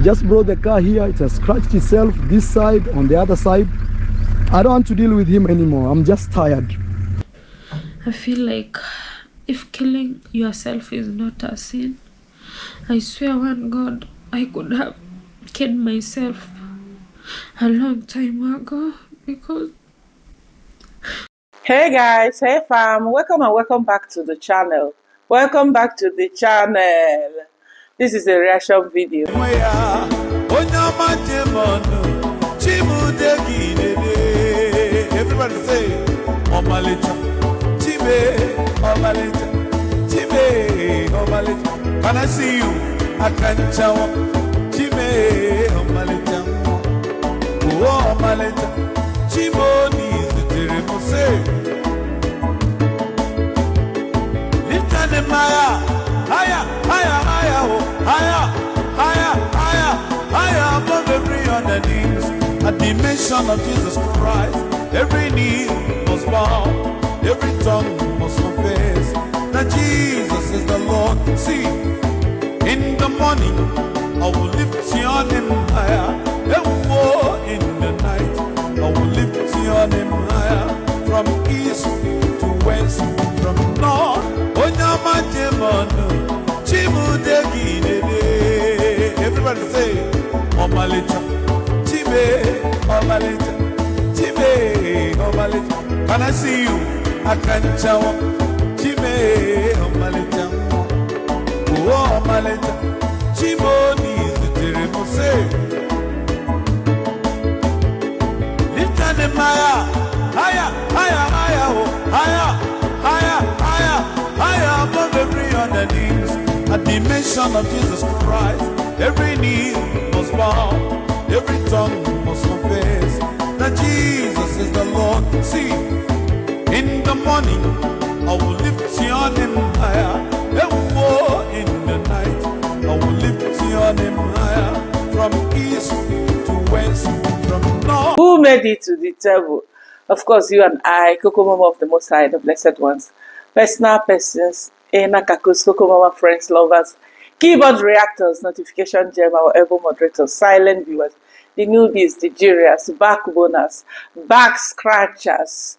just brought the car here. It has scratched itself this side, on the other side. I don't want to deal with him anymore. I'm just tired. I feel like if killing yourself is not a sin, I swear on God, I could have killed myself a long time ago because... Hey guys, hey fam, welcome and welcome back to the channel. Welcome back to the channel. This is a reaction video. Everybody say, Omalita, Chibe, Omalita, Chibe, Omalita. Can I see you? I can't chow. Chibe, Omalita, oh, Omalita, Chibo needs the terrible say. Lift on the Maya, higher, higher, higher, oh, higher, higher, higher, higher above every other names. At the mention of Jesus Christ, every knee must bow, every tongue must confess that Jesus is the Lord. See, in the morning I will lift your name higher, and in the night I will lift your name higher, from east to west, from north. Everybody say, Omalita, Chibe, Omalita, Chibe, Omalita. Can I see you? I can't chow. Chibe, Omalita, oh, Omalita, Chibo needs the terrible say. Lift on the Maya, higher, higher, higher, oh, higher, higher, higher, higher above every other names. At the mention of Jesus Christ, every knee must bow, every tongue must confess that Jesus is the Lord. See, in the morning I will lift your name higher, and in the night I will lift your name higher, from east to west, from north. Who made it to the table? Of course, you and I, CocoMama of the Most High, the Blessed Ones, personal persons, Kakus, CocoMama friends, lovers, keyboard reactors, notification gem, our able moderators, silent viewers, the newbies, the juriors, backboners, back scratchers,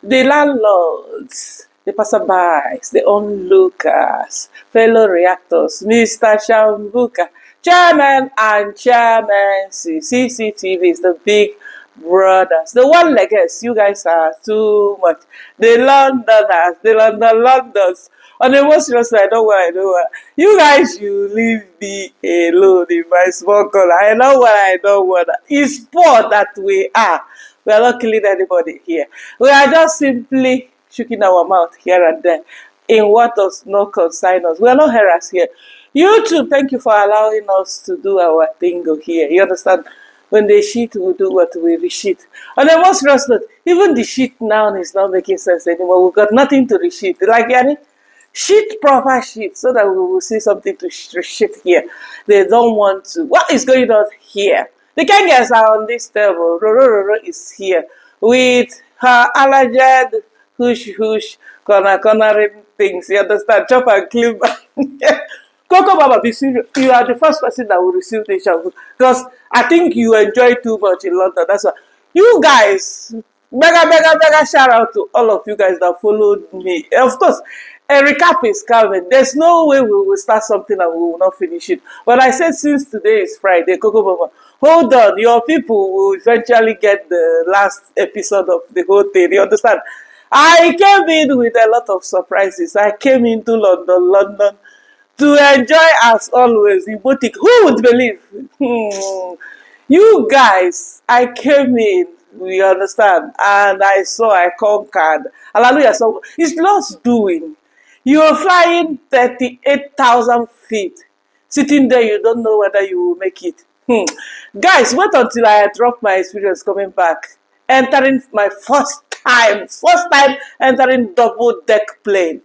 the landlords, the passerbys, the onlookers, fellow reactors, Mr. Shambuka, chairman and chairman, CCTVs, the big brothers, the one-leggers, you guys are too much, the Londoners, the Londoners. On the most serious side, I know what I know. You guys, you leave me alone in my small corner. I know what I don't want. It's poor that we are. We are not killing anybody here. We are just simply shaking our mouth here and there in what does not concern us. We are not harassed here. YouTube, thank you for allowing us to do our thing here. You understand? When they shit, we do what we resheet. On the most serious note, even the shit now is not making sense anymore. We've got nothing to resheet. Like, Yanni? Shit, proper shit, so that we will see something to shit here. They don't want to. What is going on here? The Kenges are on this table. Ruru is here with her alleged hush, cornering things. You understand? Chop and clean. CocoMama, be serious. You are the first person that will receive this shampoo because I think you enjoy too much in London. That's why. You guys, mega shout out to all of you guys that followed me. Of course, a recap is coming. There's no way we will start something and we will not finish it. But I said since today is Friday, CocoMama, hold on, your people will eventually get the last episode of the whole thing. You understand? I came in with a lot of surprises. I came into London to enjoy as always the boutique. Who would believe? You guys, I came in, we understand, and I conquered. Hallelujah. So it's Lord's doing. You're flying 38,000 feet. Sitting there, you don't know whether you will make it. Guys, wait until I drop my experience coming back. Entering my first time entering double-deck plane.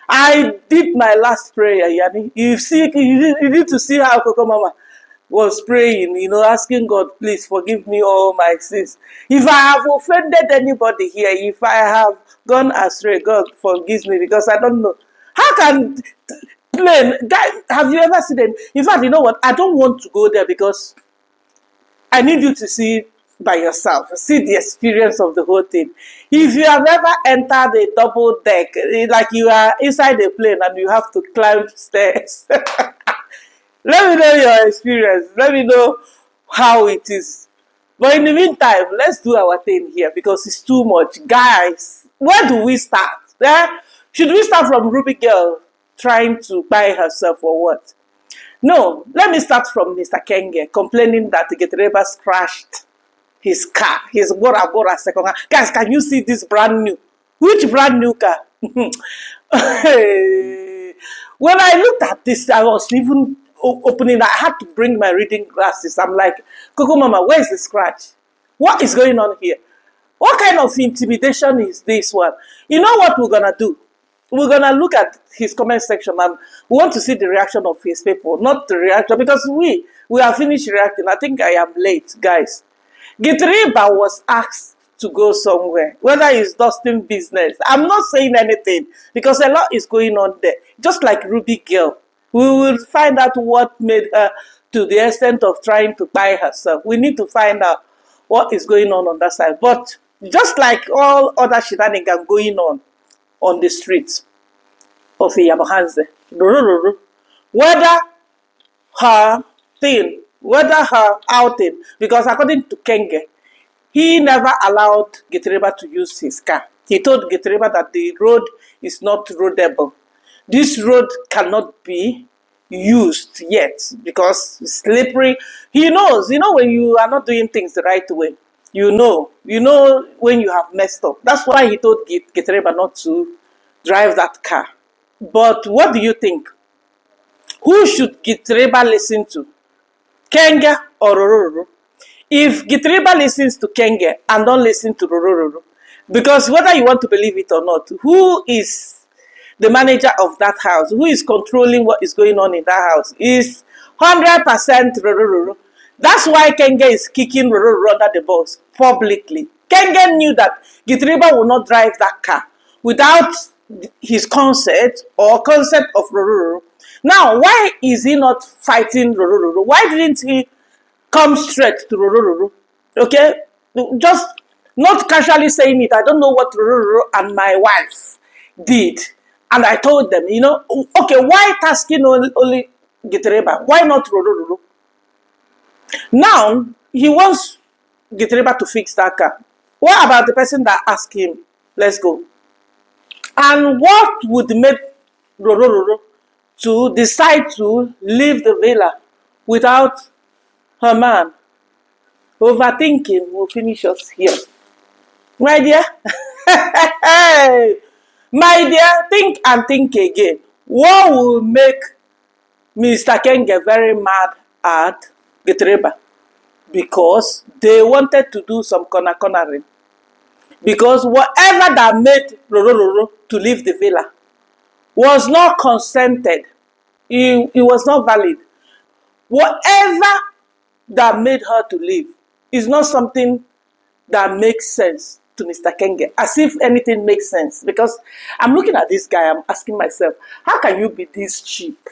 I did my last prayer, Yanni. You need to see how CocoMama was praying, asking God, please forgive me all my sins. If I have offended anybody here, if I have gone astray, God forgives me because I don't know. How can plane. Guy, have you ever seen it? In fact, you know what? I don't want to go there because I need you to see by yourself, see the experience of the whole thing. If you have ever entered a double deck, like you are inside a plane and you have to climb stairs, let me know your experience. Let me know how it is. But in the meantime, let's do our thing here because it's too much. Guys, where do we start? Should we start from Ruby Girl trying to buy herself or what? No, let me start from Mr. Kenge complaining that the Getreba crashed his car, his Bora Bora second car. Guys, can you see this brand new? Which brand new car? When I looked at this, I was even opening. I had to bring my reading glasses. I'm like, CocoMama, where's the scratch? What is going on here? What kind of intimidation is this one? You know what we're gonna do? We're gonna look at his comment section and we want to see the reaction of his people, not the reaction, because we are finished reacting. I think I am late, guys. Gitriba was asked to go somewhere, whether it's dusting business. I'm not saying anything because a lot is going on there. Just like Ruby Girl, we will find out what made her to the extent of trying to buy herself. We need to find out what is going on that side. But just like all other shenanigans going on the streets of Yamahanze, whether her thing, whether her outing, because according to Kenge, he never allowed Getreba to use his car. He told Getreba that the road is not roadable. This road cannot be used yet because it's slippery. He knows, when you are not doing things the right way. You know when you have messed up. That's why he told Getreba not to drive that car. But what do you think? Who should Getreba listen to? Kenge or Ruru? If Getreba listens to Kenge and don't listen to Ruru, because whether you want to believe it or not, who is the manager of that house? Who is controlling what is going on in that house? Is 100% Ruru. That's why Kenge is kicking Ruru under the bus publicly. Kenge knew that Getreba will not drive that car without his consent or consent of Ruru. Now, why is he not fighting Ruru? Why didn't he come straight to Ruru? Okay? Just not casually saying it. I don't know what Ruru and my wife did. And I told them, okay, why tasking only Getreba? Why not Ruru? Now, he wants Getreba to fix that car. What about the person that asked him, let's go? And what would make Ruru to decide to leave the villa without her man? Overthinking will finish us here. My dear, my dear, think and think again. What will make Mr. Kenge very mad at Getreba? Because they wanted to do some cornering. Because whatever that made Ruru to leave the villa was not consented. It was not valid. Whatever that made her to leave is not something that makes sense to Mr. Kenge. As if anything makes sense. Because I'm looking at this guy, I'm asking myself, how can you be this cheap?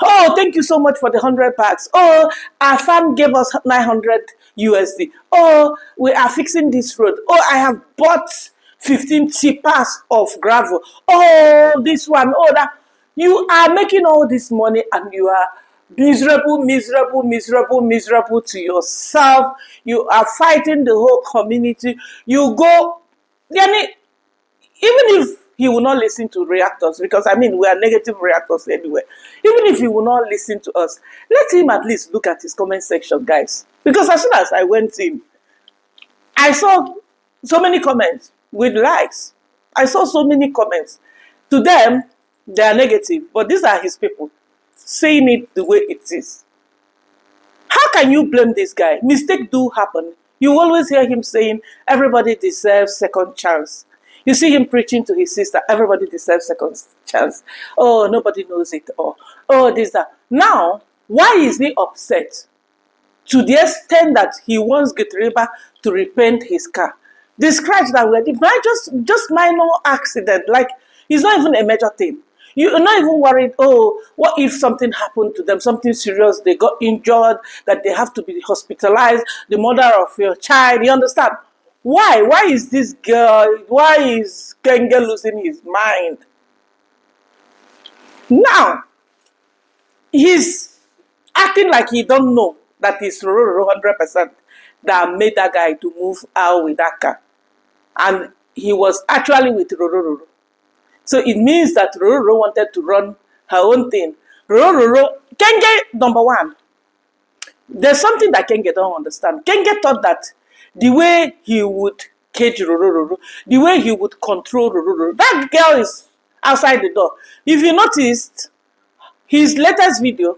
Oh, thank you so much for the 100 bags. Oh, our farm gave us 900 USD. Oh, we are fixing this road. Oh, I have bought 15 tippers of gravel. Oh, this one. Oh, that. You are making all this money and you are miserable to yourself. You are fighting the whole community. You go, even if he will not listen to reactors, because we are negative reactors anyway. Even if he will not listen to us, let him at least look at his comment section, guys. Because as soon as I went in, I saw so many comments with likes. I saw so many comments. To them, they are negative, but these are his people saying it the way it is. How can you blame this guy? Mistakes do happen. You always hear him saying, everybody deserves second chance. You see him preaching to his sister, everybody deserves second chance. Oh, nobody knows it. Oh, this, that. Now, why is he upset? To the extent that he wants Getreba to repaint his car. The scratch that we did, just minor accident. Like, it's not even a major thing. You're not even worried, oh, what if something happened to them, something serious, they got injured, that they have to be hospitalized, the mother of your child, you understand? Why? Why is this girl, why is Kenge losing his mind? Now, he's acting like he don't know that it's Ruru 100% that made that guy to move out with that car. And he was actually with Ruru. So it means that Ruru wanted to run her own thing. Ruru, Kenge, number one, there's something that Kenge don't understand. Kenge thought that the way he would cage Ruru, the way he would control Ruru, that girl is outside the door. If you noticed, his latest video,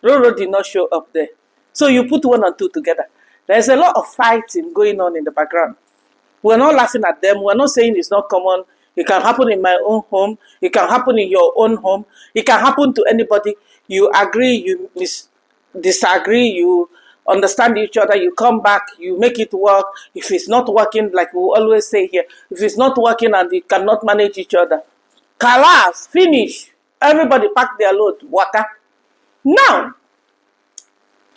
Ruru did not show up there. So you put one and two together. There's a lot of fighting going on in the background. We're not laughing at them. We're not saying it's not common. It can happen in my own home. It can happen in your own home. It can happen to anybody. You agree, you disagree, you understand each other, you come back, you make it work. If it's not working, like we always say here, if it's not working and you cannot manage each other, kalas, finish. Everybody pack their load, waka. Now,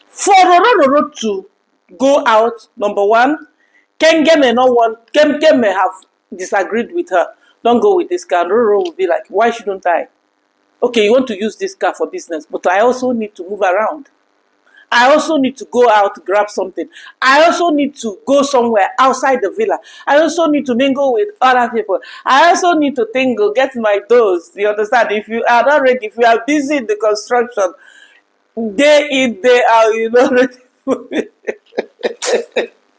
for Roro to go out, number one, Kenge may not want, Kenge may have disagreed with her. Don't go with this car. Roro will be like, why shouldn't I? Okay, you want to use this car for business, but I also need to move around. I also need to go out to grab something. I also need to go somewhere outside the villa. I also need to mingle with other people. I also need to tingle, get my dose. You understand? If you are not ready, if you are busy in the construction, day in, day out, you're not ready.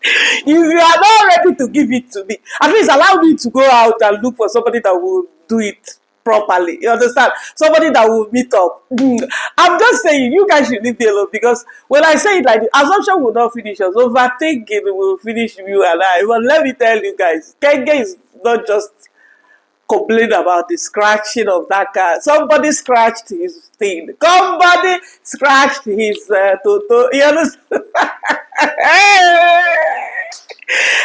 If you are not ready to give it to me, at least allow me to go out and look for somebody that will do it properly. You understand? Somebody that will meet up. I'm just saying, you guys should leave me alone, because when I say it like this, assumption will not finish us. Overthinking will finish you and I. But let me tell you guys, Kenge is not just complain about the scratching of that car. Somebody scratched his thing. Somebody scratched his toto. You understand?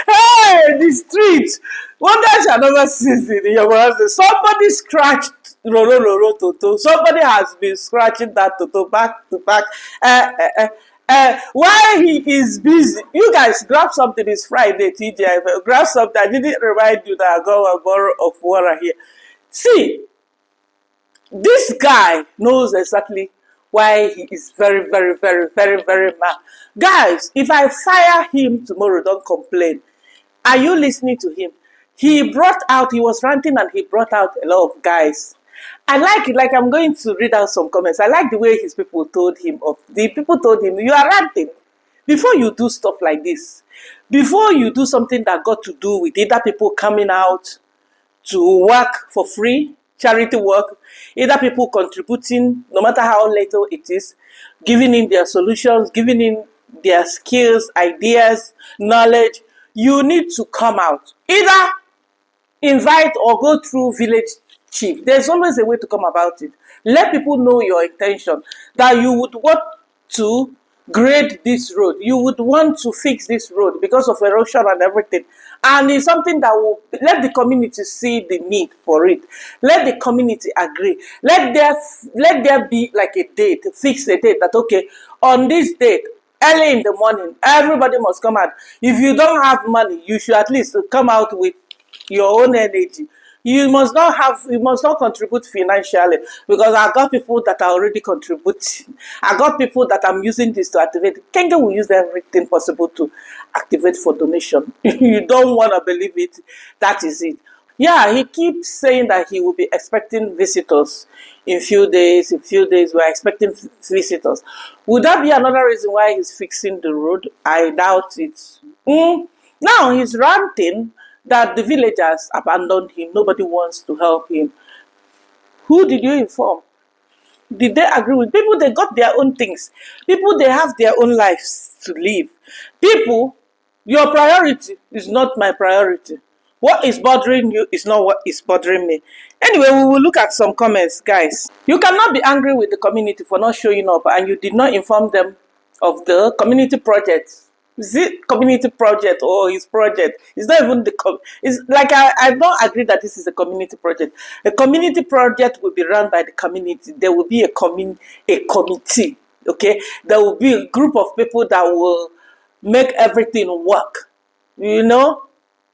Hey, the street. Wonder shall never cease in your house. Somebody scratched Roro Toto. Somebody has been scratching that Toto back to back. While he is busy, you guys grab something. It's Friday, TJ. Grab something. I didn't remind you that I got a bottle of water here. See, this guy knows exactly why he is very, very, very, very, very mad. Guys, if I fire him tomorrow, don't complain. Are you listening to him? He was ranting and he brought out a lot of guys. I like it, like I'm going to read out some comments. I like the way his people told him of. The people told him, you are ranting. Before you do stuff like this, before you do something that got to do with either people coming out to work for free, charity work, either people contributing, no matter how little it is, giving in their solutions, giving in their skills, ideas, knowledge, you need to come out. Either invite or go through village chief. There's always a way to come about it. Let people know your intention, that you would want to grade this road. You would want to fix this road because of erosion and everything. And it's something that will let the community see the need for it. Let the community agree. Let there be like a date, fix a date that, okay, on this date, early in the morning, everybody must come out. If you don't have money, you should at least come out with your own energy. You must not contribute financially, because I got people that are already contributing. I got people that I'm using this to activate. Kenge will use everything possible to activate for donation. You don't want to believe it. That is it. Yeah, he keeps saying that he will be expecting visitors in few days. We're expecting visitors. Would that be another reason why he's fixing the road? I doubt it. Now he's ranting that the villagers abandoned him. Nobody wants to help him. Who did you inform? Did they agree with people? They got their own things. People, they have their own lives to live. People, your priority is not my priority. What is bothering you is not what is bothering me. Anyway, we will look at some comments, guys. You cannot be angry with the community for not showing up, and you did not inform them of the community projects Is it community project or his project? It's not even it's like I don't agree that this is a community project. A community project will be run by the community. There will be a committee. Okay, there will be a group of people that will make everything work. You know,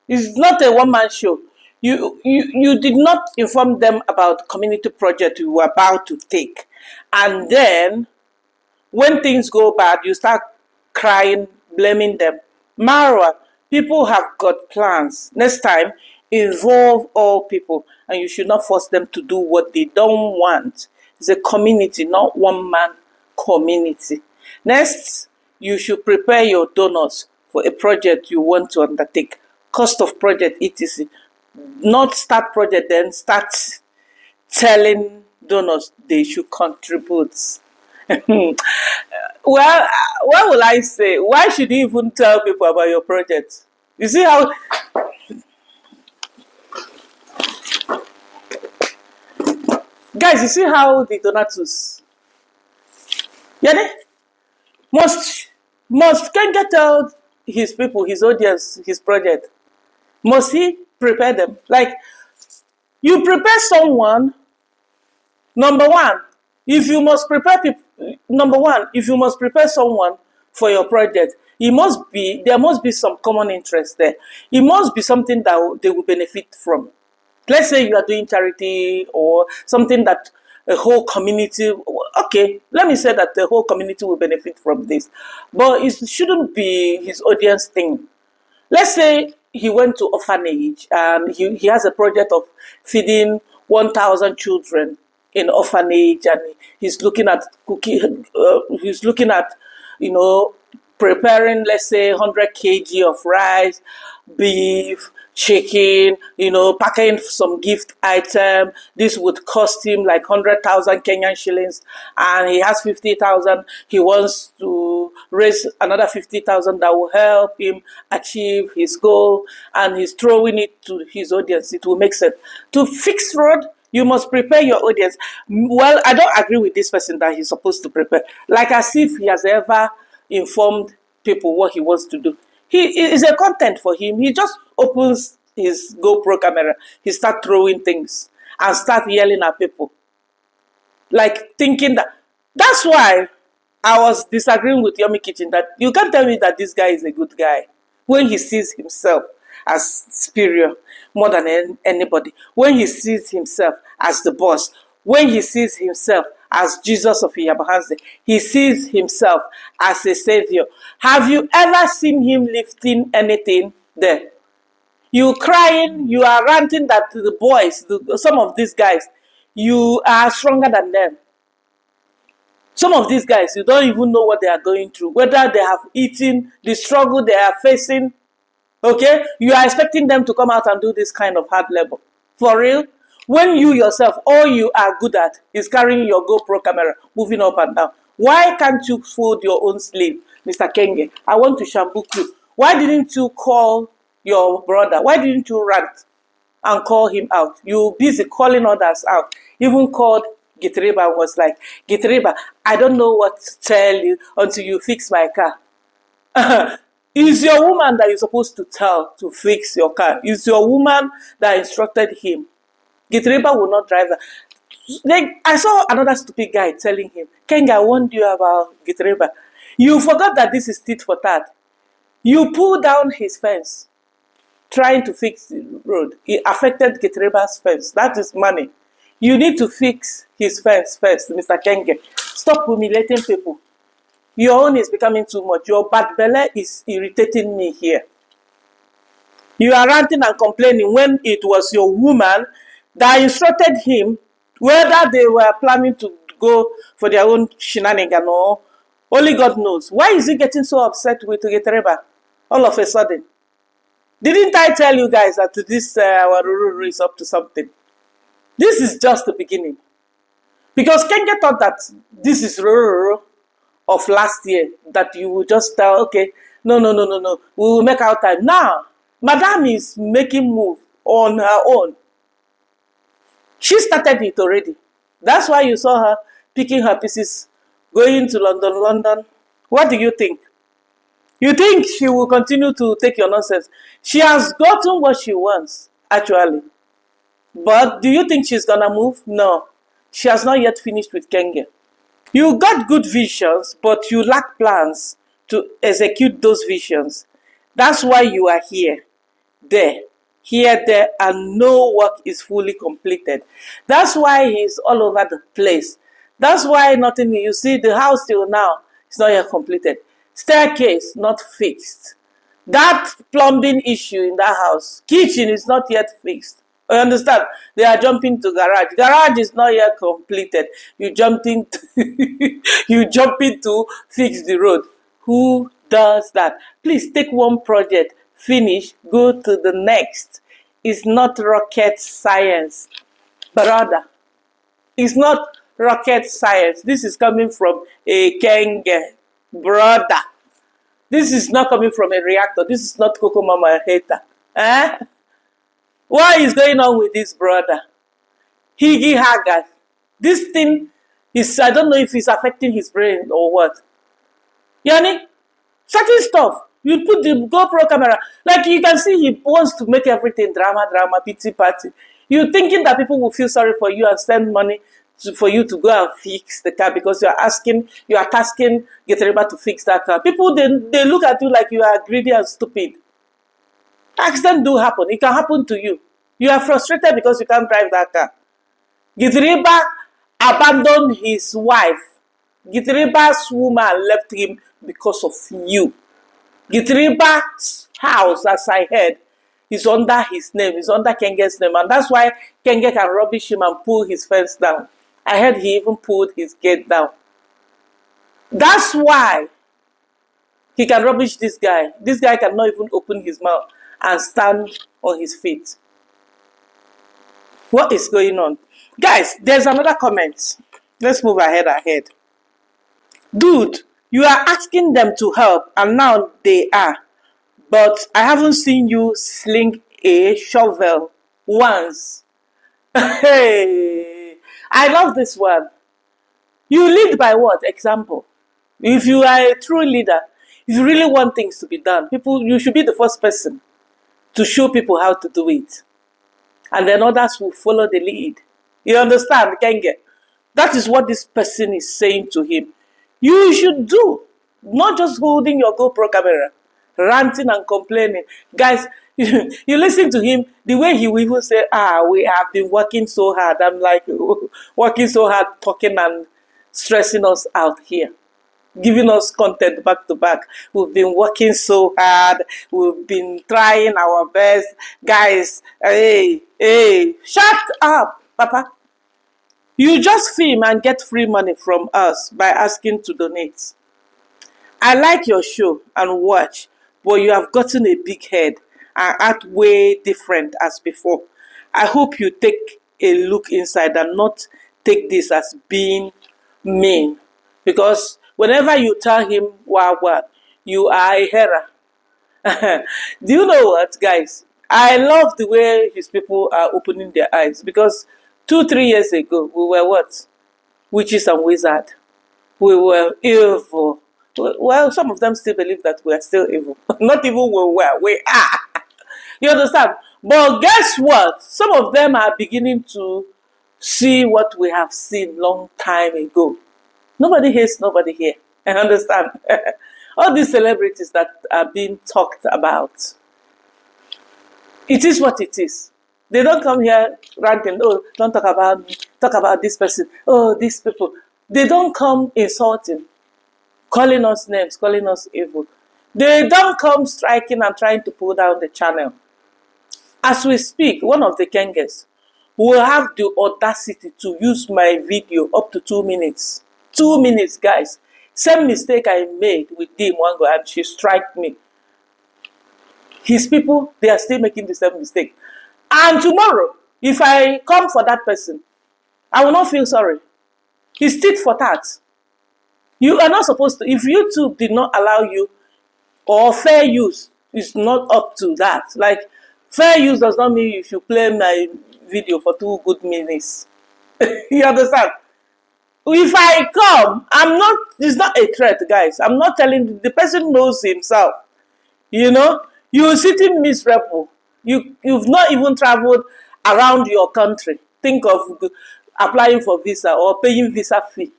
it's not a one-man show. You did not inform them about community project you were about to take, and then when things go bad, you start crying, blaming them. Marwa, people have got plans. Next time, involve all people, and you should not force them to do what they don't want. It's a community, not one man community. Next, you should prepare your donors for a project you want to undertake. Cost of project, etc. Not start project, then start telling donors they should contribute. Well, what will I say? Why should you even tell people about your project? You see how guys, you see how the donatus, yeah, must can get out his people, his audience, his project. Must he prepare them? Like, you prepare someone. Number one, if you must prepare people, number one, if you must prepare someone for your project, there must be some common interest there. It must be something that they will benefit from. Let's say you are doing charity or something that a whole community, okay, let me say that the whole community will benefit from this. But it shouldn't be his audience thing. Let's say he went to orphanage and he has a project of feeding 1,000 children in orphanage, and he's looking at cooking, he's looking at, you know, preparing, let's say, 100 kg of rice, beef, chicken, you know, packing some gift item. This would cost him like 100,000 Kenyan shillings, and he has 50,000. He wants to raise another 50,000 that will help him achieve his goal, and he's throwing it to his audience. It will make sense. To fix road, you must prepare your audience. Well, I don't agree with this person that he's supposed to prepare. Like as if he has ever informed people what he wants to do. He is a content for him. He just opens his GoPro camera. He start throwing things and start yelling at people. Like thinking that. That's why I was disagreeing with Yomi Kitchen that you can't tell me that this guy is a good guy when he sees himself as superior more than anybody, when he sees himself as the boss, when he sees himself as Jesus of Iyabahanze, he sees himself as a savior. Have you ever seen him lifting anything there? You crying, you are ranting that the boys, some of these guys, you are stronger than them. Some of these guys, you don't even know what they are going through, whether they have eaten, the struggle they are facing. Okay? You are expecting them to come out and do this kind of hard labor. For real? When you yourself, all you are good at is carrying your GoPro camera, moving up and down. Why can't you fold your own sleeve, Mr. Kenge? I want to shampoo you. Why didn't you call your brother? Why didn't you rant and call him out? You busy calling others out. Even called Gitriba and was like, Gitriba, I don't know what to tell you until you fix my car. It's your woman that you're supposed to tell to fix your car. It's your woman that instructed him. Gitriba will not drive her. Like, I saw another stupid guy telling him, Kenge, I warned you about Gitriba. You forgot that this is tit for tat. You pulled down his fence trying to fix the road. It affected Gitriba's fence. That is money. You need to fix his fence first, Mr. Kenge. Stop humiliating people. Your own is becoming too much. Your bad belly is irritating me here. You are ranting and complaining when it was your woman that instructed him, whether they were planning to go for their own shenanigan or only God knows. Why is he getting so upset with Getereba all of a sudden? Didn't I tell you guys that this our Ruru is up to something? This is just the beginning. Because Kenge thought that this is Ruru of last year, that you will just tell, okay, no, we will make our time. Now, Madame is making move on her own. She started it already. That's why you saw her picking her pieces, going to London. What do you think? You think she will continue to take your nonsense? She has gotten what she wants, actually. But do you think she's gonna move? No. She has not yet finished with Kenge. You got good visions, but you lack plans to execute those visions. That's why you are there, there, and no work is fully completed. That's why he's all over the place. That's why nothing, you see, the house till now is not yet completed. Staircase not fixed. That plumbing issue in that house, kitchen is not yet fixed. You understand? They are jumping to garage. Garage is not yet completed. You jumping you jumping to fix the road. Who does that? Please take one project, finish, go to the next. It's not rocket science, brother. It's not rocket science. This is coming from a Kenge, brother. This is not coming from a reactor. This is not CocoMama hater. Eh? What is going on with this brother? Higgy Haggard. This thing is, I don't know if it's affecting his brain or what. Yani, certain stuff. You put the GoPro camera. Like you can see he wants to make everything drama, pity party. You're thinking that people will feel sorry for you and send money for you to go and fix the car because you are tasking Geteriba to fix that car. People, they look at you like you are greedy and stupid. Accidents do happen. It can happen to you. You are frustrated because you can't drive that car. Geteriba abandoned his wife. Geteriba's woman left him because of you. Geteriba's house, as I heard, is under his name, is under Kenge's name, and that's why Kenge can rubbish him and pull his fence down. I heard he even pulled his gate down. That's why he can rubbish this guy. This guy cannot even open his mouth and stand on his feet. What is going on? Guys, there's another comment. Let's move ahead. Dude, you are asking them to help and now they are. But I haven't seen you sling a shovel once. Hey, I love this one. You lead by what? Example. If you are a true leader, if you really want things to be done, you should be the first person to show people how to do it. And then others will follow the lead. You understand, Kenge? That is what this person is saying to him. You should do. Not just holding your GoPro camera, ranting and complaining. Guys, you listen to him, the way he will even say, we have been working so hard. I'm like, working so hard, talking and stressing us out here. Giving us content back to back. We've been working so hard. We've been trying our best. Guys, hey, shut up, Papa. You just film and get free money from us by asking to donate. I like your show and watch, but you have gotten a big head and act way different as before. I hope you take a look inside and not take this as being mean. Because whenever you tell him, wow, you are a hera. Do you know what, guys? I love the way his people are opening their eyes. Because 2-3 years ago, we were what? Witches and wizards. We were evil. Well, some of them still believe that we are still evil. Not even we were, we are. You understand? But guess what? Some of them are beginning to see what we have seen long time ago. Nobody hates nobody here. I understand. All these celebrities that are being talked about. It is what it is. They don't come here ranting, don't talk about me, talk about this person, these people. They don't come insulting, calling us names, calling us evil. They don't come striking and trying to pull down the channel. As we speak, one of the Kenges will have the audacity to use my video up to 2 minutes. 2 minutes, guys. Same mistake I made with Dim Wango and she struck me. His people, they are still making the same mistake. And tomorrow, if I come for that person, I will not feel sorry. It's tit for tat. You are not supposed to, if YouTube did not allow you, or fair use is not up to that. Like, fair use does not mean you should play my video for 2 good minutes. You understand? If I come, it's not a threat, guys. I'm not telling, the person knows himself. You know, you're sitting miserable. You've not even traveled around your country. Think of applying for visa or paying visa fee.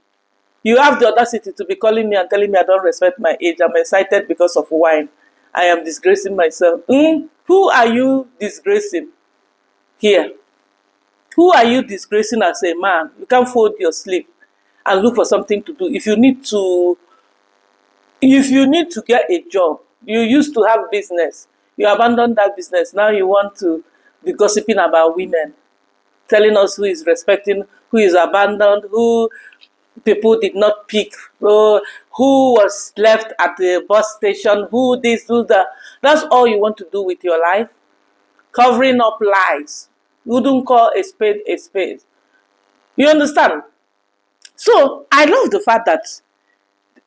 You have the audacity to be calling me and telling me I don't respect my age. I'm excited because of wine. I am disgracing myself. Who are you disgracing here? Who are you disgracing as a man? You can't fold your sleeve and look for something to do. If you need to get a job, you used to have business. You abandoned that business. Now you want to be gossiping about women, telling us who is respecting, who is abandoned, who people did not pick, who was left at the bus station, who this, who that. That's all you want to do with your life? Covering up lies. You wouldn't call a spade a spade. You understand? So I love the fact that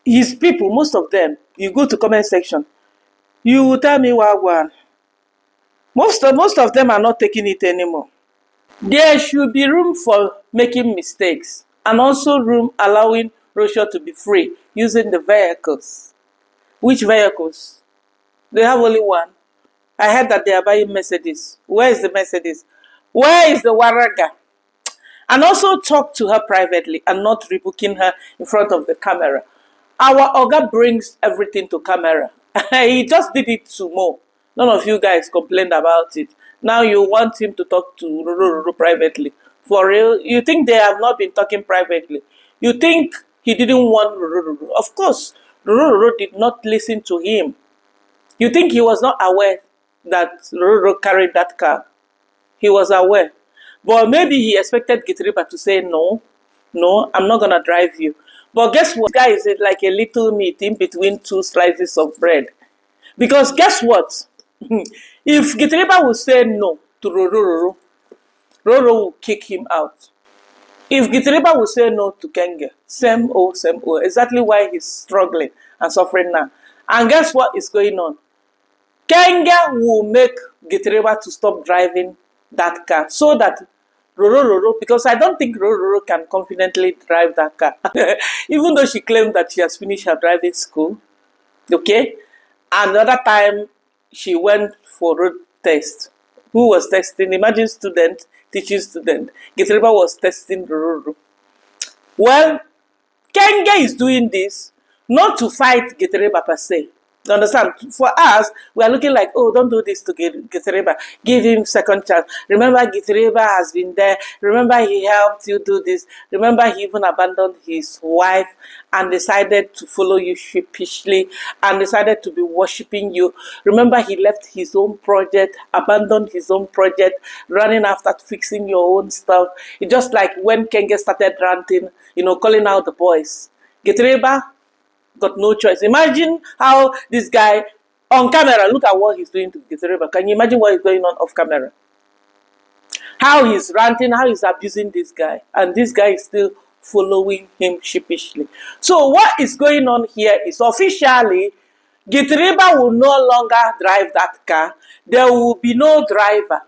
his people, most of them, you go to comment section, you will tell me Wagwan. Most of them are not taking it anymore. There should be room for making mistakes and also room allowing Russia to be free using the vehicles. Which vehicles? They have only one. I heard that they are buying Mercedes. Where is the Mercedes? Where is the Waraga? And also talk to her privately and not rebooking her in front of the camera. Our Oga brings everything to camera. He just did it to Mo. None of you guys complained about it. Now you want him to talk to Ruru privately. For real? You think they have not been talking privately? You think he didn't want Ruru? Of course, Ruru did not listen to him. You think he was not aware that Ruru carried that car? He was aware. But maybe he expected Gitriba to say, no, I'm not going to drive you. But guess what? This guy is like a little meat in between two slices of bread. Because guess what? If Gitriba would say no to Ruru will kick him out. If Gitriba would say no to Kenge, same old. Exactly why he's struggling and suffering now. And guess what is going on? Kenge will make Gitriba to stop driving that car so that Ruru, because I don't think Ruru can confidently drive that car. Even though she claimed that she has finished her driving school. Okay? Another time she went for road test. Who was testing? Imagine student, teaching student. Gitriba was testing Ruru. Well, Kenge is doing this not to fight Gitriba per se. You understand? For us, we are looking like, oh, don't do this to Gitriba. Give him second chance. Remember, Gitriba has been there. Remember, he helped you do this. Remember, he even abandoned his wife and decided to follow you sheepishly and decided to be worshipping you. Remember, he left his own project, abandoned his own project, running after fixing your own stuff. It's just like when Kenge started ranting, calling out the boys. Gitriba got no choice. Imagine how this guy on camera, look at what he's doing to Gitriba. Can you imagine what is going on off camera? How he's ranting, how he's abusing this guy. And this guy is still following him sheepishly. So what is going on here is officially Gitriba will no longer drive that car. There will be no driver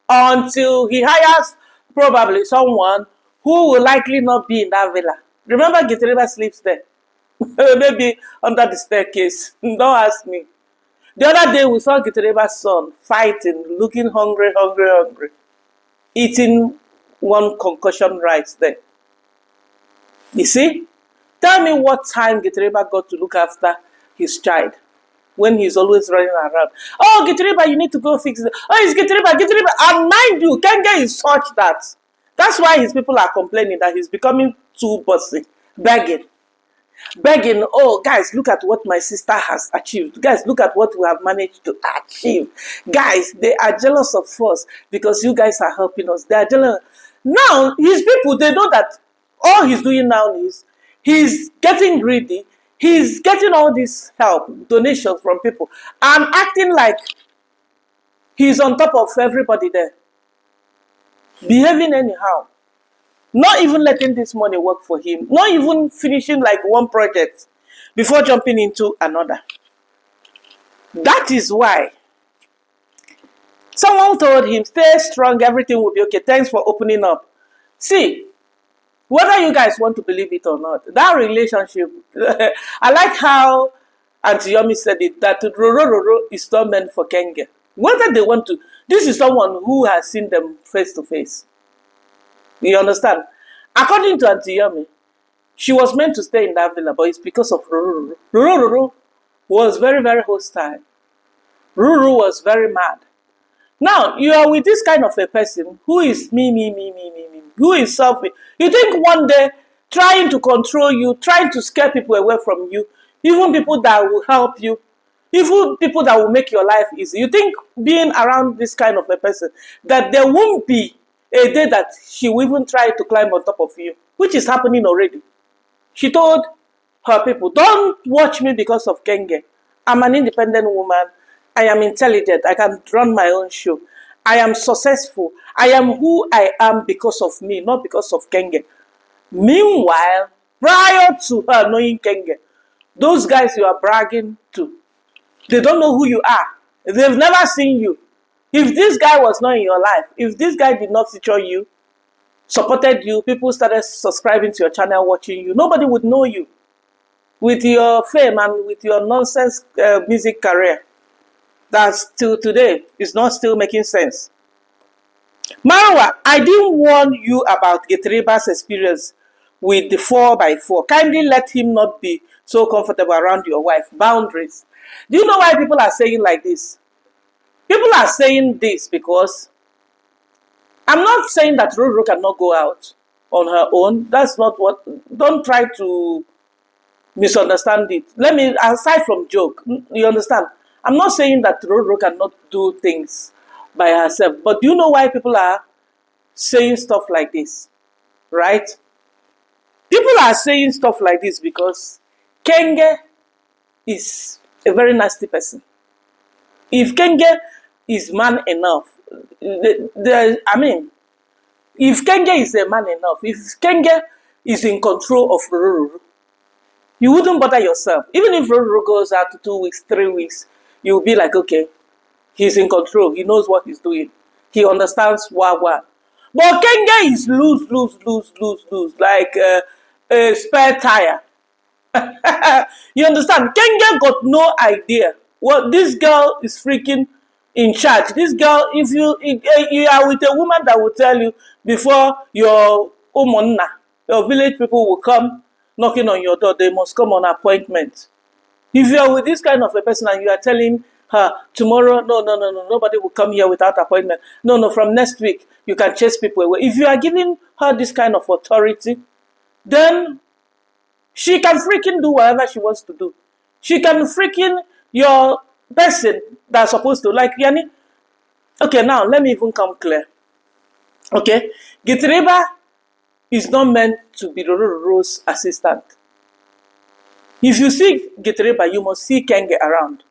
until he hires probably someone who will likely not be in that villa. Remember, Gitriba sleeps there. Maybe under the staircase. Don't ask me. The other day we saw Gitriba's son fighting, looking hungry, eating one concussion rice there. You see? Tell me what time Gitriba got to look after his child when he's always running around. Oh, Gitriba, you need to go fix it. Oh, it's Gitriba. And mind you, Kenge is such that. That's why his people are complaining that he's becoming too bossy, begging, oh, guys, look at what my sister has achieved. Guys, look at what we have managed to achieve. Guys, they are jealous of us because you guys are helping us. They are jealous. Now, his people, they know that all he's doing now is he's getting greedy. He's getting all this help, donations from people, and acting like he's on top of everybody there. Behaving anyhow. Not even letting this money work for him. Not even finishing like one project before jumping into another. That is why someone told him, stay strong, everything will be okay. Thanks for opening up. See, Whether you guys want to believe it or not, that relationship, I like how Auntie Yomi said it, that Roro is not meant for Kenge. Whether they want to, this is someone who has seen them face to face. You understand? According to Auntie Yomi, she was meant to stay in that villa, but it's because of Ruru. Ruru was very, very hostile. Ruru was very mad. Now, you are with this kind of a person who is me, who is selfish. You think one day, trying to control you, trying to scare people away from you, even people that will help you, even people that will make your life easy. You think being around this kind of a person, that there won't be a day that she will even try to climb on top of you, which is happening already. She told her people, don't watch me because of Kenge. I'm an independent woman. I am intelligent. I can run my own show. I am successful. I am who I am because of me, not because of Kenge. Meanwhile, prior to her knowing Kenge, those guys you are bragging to, they don't know who you are. They've never seen you. If this guy was not in your life, if this guy did not feature you, supported you, people started subscribing to your channel, watching you, nobody would know you. With your fame and with your nonsense music career, that still today is not still making sense. Marwa, I didn't warn you about Getriba's experience with the 4x4. Kindly let him not be so comfortable around your wife. Boundaries. Do you know why people are saying like this? People are saying this because I'm not saying that Ruru cannot go out on her own. That's not what. Don't try to misunderstand it. Let me, aside from joke, you understand? I'm not saying that Ruru cannot do things by herself. But do you know why people are saying stuff like this? Right? People are saying stuff like this because Kenge is a very nasty person. If Kenge is man enough, if Kenge is a man enough, if Kenge is in control of Ruru, you wouldn't bother yourself. Even if Ruru goes out to 2 weeks, 3 weeks, you'll be like, okay, he's in control. He knows what he's doing. He understands what. But Kenge is loose, like a spare tire. You understand? Kenge got no idea what this girl is freaking in charge. This girl, if you are with a woman that will tell you before your umonna, your village people will come knocking on your door, they must come on appointment. If you are with this kind of a person and you are telling her tomorrow, no, nobody will come here without appointment. No, from next week you can chase people away. If you are giving her this kind of authority, then she can freaking do whatever she wants to do. She can freaking, your person that's supposed to, like Yani. Okay, now let me even come clear. Okay, Gitriba is not meant to be Roro's assistant. If you see Gitriba, you must see Kenge around.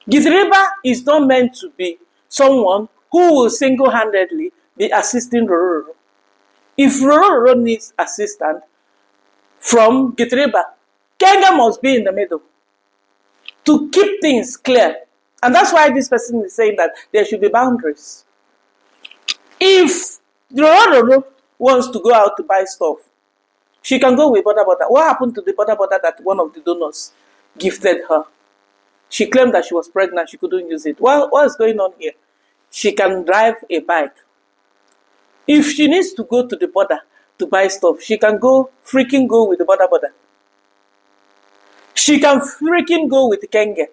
Gitriba is not meant to be someone who will single-handedly be assisting Roro. If Roro needs assistance from Gitriba, Kenge must be in the middle to keep things clear. And that's why this person is saying that there should be boundaries. If Roro wants to go out to buy stuff, she can go with butter. What happened to the butter that one of the donors gifted her? She claimed that she was pregnant, she couldn't use it. Well, what is going on here? She can drive a bike. If she needs to go to the border to buy stuff, she can freaking go with the butter. She can freaking go with Kenge.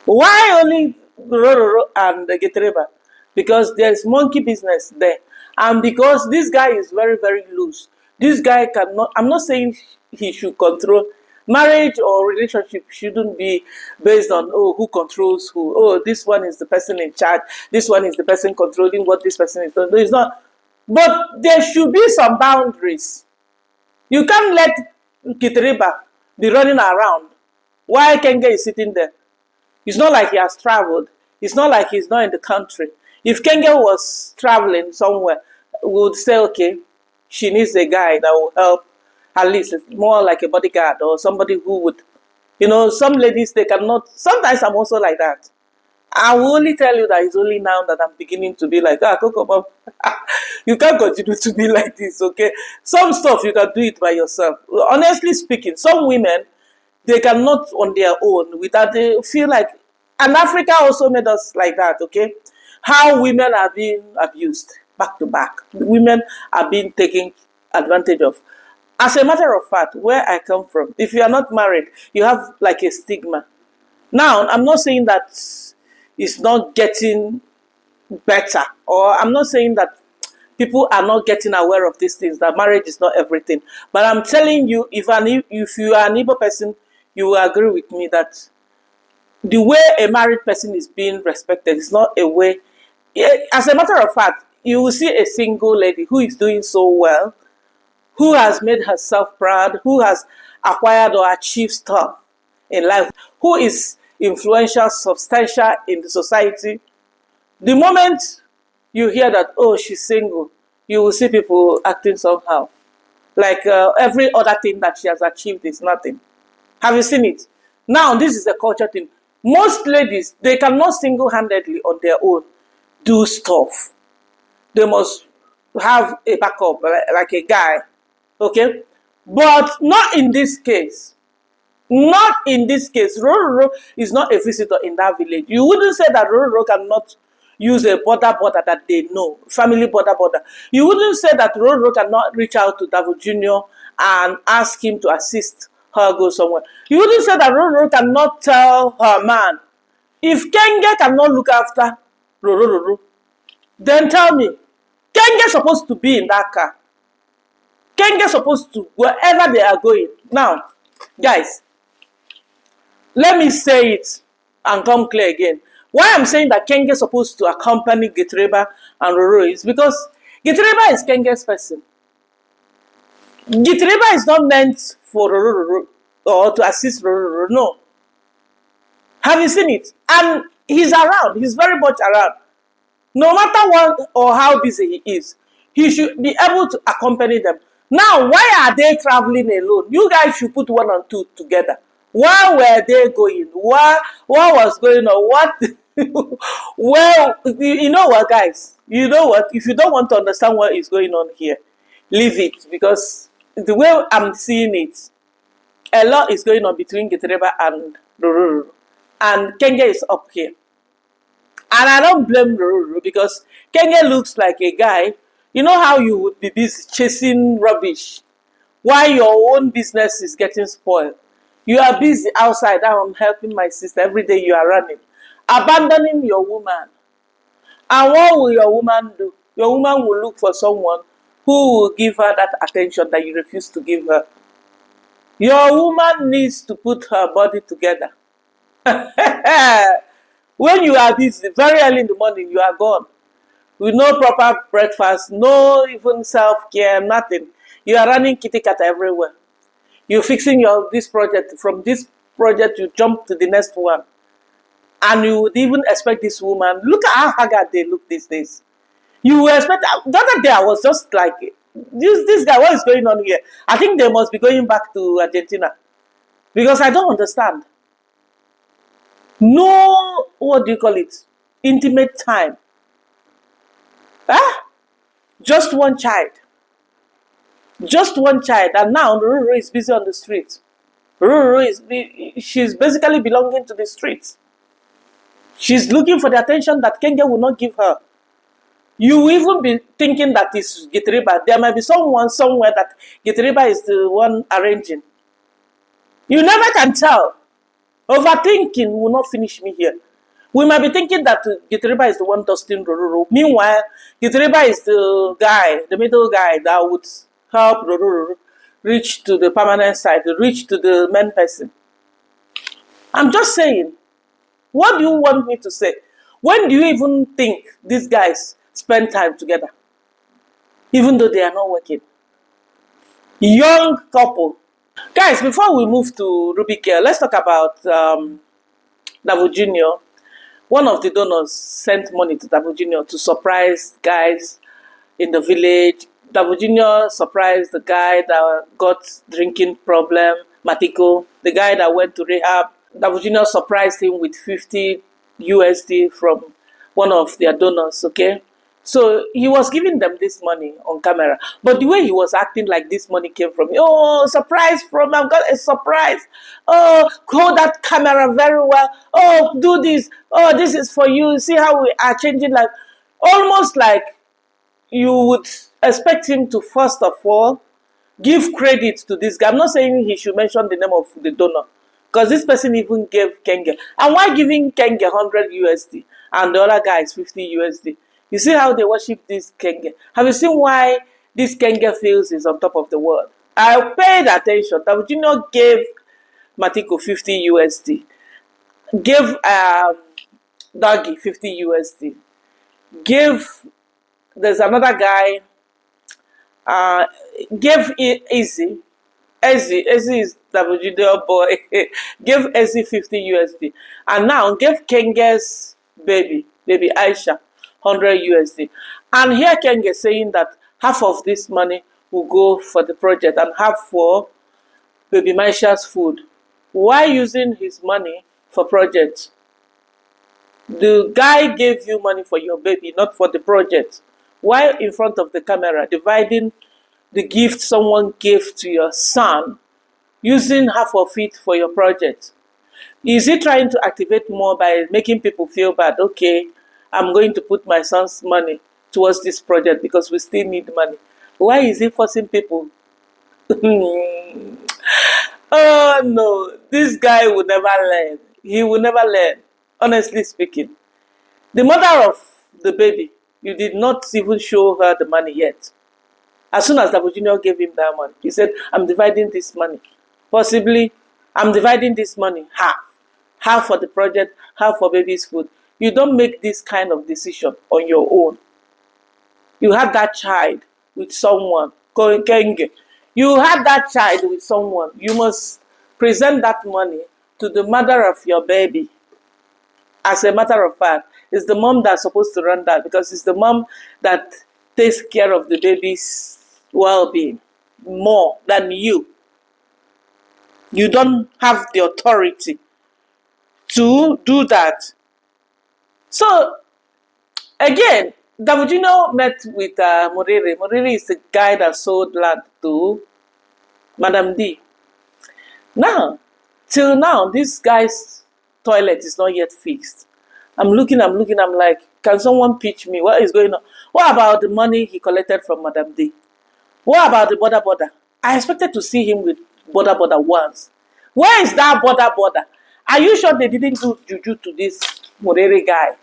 Why only Roro and Getreba? Because there's monkey business there. And because this guy is very, very loose. This guy cannot, I'm not saying he should control. Marriage or relationship shouldn't be based on, who controls who. Oh, this one is the person in charge. This one is the person controlling what this person is doing. No, it's not. But there should be some boundaries. You can't let Kitriba be running around while Kenge is sitting there. It's not like he has traveled. It's not like he's not in the country. If Kenge was traveling somewhere, we would say, okay, she needs a guy that will help, at least more like a bodyguard or somebody who would, some ladies, they cannot, sometimes I'm also like that. I will only tell you that it's only now that I'm beginning to be like, CocoMama, you can't continue to be like this, okay? Some stuff you can do it by yourself. Honestly speaking, some women, they cannot on their own without, they feel like, and Africa also made us like that, okay? How women are being abused back to back. Women are being taken advantage of. As a matter of fact, where I come from, if you are not married, you have like a stigma. Now, I'm not saying that it's not getting better, or I'm not saying that people are not getting aware of these things, that marriage is not everything. But I'm telling you, if you are an Igbo person, you will agree with me that the way a married person is being respected is not a way. As a matter of fact, you will see a single lady who is doing so well, who has made herself proud, who has acquired or achieved stuff in life, who is influential, substantial in the society. The moment you hear that, oh, she's single, you will see people acting somehow. Like every other thing that she has achieved is nothing. Have you seen it? Now, this is a culture thing. Most ladies, they cannot single-handedly on their own do stuff. They must have a backup, like a guy. Okay? But not in this case. Not in this case. Ruru is not a visitor in that village. You wouldn't say that Ruru cannot use a border that they know, family border. You wouldn't say that Ruru cannot reach out to Davo Jr. and ask him to assist her go somewhere. You wouldn't say that Ruru cannot tell her man. If Kenge cannot look after Ruru, then tell me, Kenge supposed to be in that car. Kenge supposed to, wherever they are going. Now, guys, let me say it and come clear again. Why I'm saying that Kenge is supposed to accompany Gitreba and Ruru is because Gitreba is Kenge's person. Gitreba is not meant for Ruru or to assist Ruru, no. Have you seen it? And he's around. He's very much around. No matter what or how busy he is, he should be able to accompany them. Now, why are they traveling alone? You guys should put 1 and 2 together. Where were they going? What was going on? What? Well, you know what, guys? You know what? If you don't want to understand what is going on here, leave it. Because the way I'm seeing it, a lot is going on between Gitreba and Ruru. And Kenge is up here. And I don't blame Ruru because Kenge looks like a guy. You know how you would be busy chasing rubbish while your own business is getting spoiled. You are busy outside. I'm helping my sister. Every day you are running. Abandoning your woman. And what will your woman do? Your woman will look for someone who will give her that attention that you refuse to give her. Your woman needs to put her body together. When you are busy, very early in the morning, you are gone. With no proper breakfast, no even self-care, nothing. You are running kitty cat everywhere. You're fixing this project. From this project, you jump to the next one. And you would even expect this woman, look at how haggard they look these days. You will expect, the other day I was just like, this guy, what is going on here? I think they must be going back to Argentina. Because I don't understand. No, what do you call it? Intimate time. Just one child. Just one child. And now Ruru is busy on the streets. She's basically belonging to the streets. She's looking for the attention that Kenge will not give her. You will even be thinking that it's Gitreba. There might be someone somewhere that Gitreba is the one arranging. You never can tell. Overthinking will not finish me here. We might be thinking that Gitreba is the one dusting Ruru. Meanwhile, Gitreba is the guy, the middle guy that would help Ruru reach to the permanent side, reach to the main person. I'm just saying, what do you want me to say? When do you even think these guys spend time together? Even though they are not working. Young couple. Guys, before we move to Rubik, let's talk about Davo Jr. One of the donors sent money to Davo Jr. to surprise guys in the village. Davo Jr. surprised the guy that got drinking problem, Matiko, the guy that went to rehab. Davo Jr. surprised him with 50 USD from one of their donors, okay? So he was giving them this money on camera. But the way he was acting like this money came from me. Oh, surprise from, I've got a surprise. Oh, hold that camera very well. Oh, do this. Oh, this is for you. See how we are changing life. Almost like you would expect him to, first of all, give credit to this guy. I'm not saying he should mention the name of the donor, because this person even gave Kenge. And why giving Kenge 100 USD and the other guy is 50 USD? You see how they worship this Kenge. Have you seen why this Kenge feels is on top of the world? I paid attention. That Junior gave Matiko 50 USD. Gave Doggy 50 USD. There's another guy, gave Easy. Ezzy is the junior boy. Give Ezzy 50 USD. And now give Kenge's baby Aisha 100 USD. And here Kenge saying that half of this money will go for the project and half for baby Maisha's food. Why using his money for project? The guy gave you money for your baby, not for the project. Why in front of the camera dividing the gift someone gave to your son, using half of it for your project? Is he trying to activate more by making people feel bad? Okay, I'm going to put my son's money towards this project because we still need money. Why is he forcing people? Oh no, this guy will never learn. He will never learn, honestly speaking. The mother of the baby, you did not even show her the money yet. As soon as Dabo Junior gave him that money, he said, I'm dividing this money. Possibly, I'm dividing this money half. Half for the project, half for baby's food. You don't make this kind of decision on your own. You had that child with someone, Kenge. You had that child with someone. You must present that money to the mother of your baby. As a matter of fact, it's the mom that's supposed to run that, because it's the mom that takes care of the baby's well-being more than you. You don't have the authority to do that. So, again, Davujino met with Moriri. Moriri is the guy that sold land to Madam D. Now, till now, this guy's toilet is not yet fixed. I'm looking, I'm like, can someone pitch me? What is going on? What about the money he collected from Madam D? What about the border? I expected to see him with border once. Where is that border? Are you sure they didn't do juju to this Morere guy?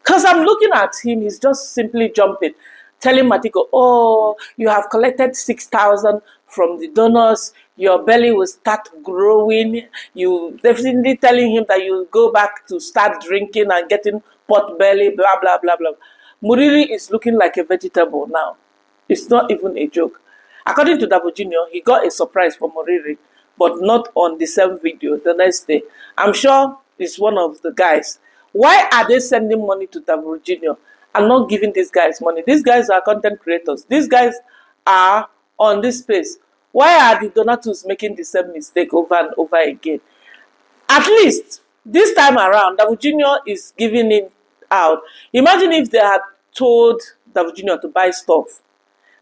Because I'm looking at him, he's just simply jumping, telling Matiko, oh, you have collected 6,000 from the donors, your belly will start growing. You definitely telling him that you go back to start drinking and getting pot belly, blah, blah, blah, blah. Muriri is looking like a vegetable now. It's not even a joke. According to Dabo Jr., he got a surprise from Muriri, but not on the same video the next day. I'm sure it's one of the guys. Why are they sending money to Dabo Jr. and not giving these guys money? These guys are content creators. These guys are on this space. Why are the Donatus making the same mistake over and over again? At least, this time around, Dabo Jr. is giving it out. Imagine if they had told Dabo Jr. to buy stuff.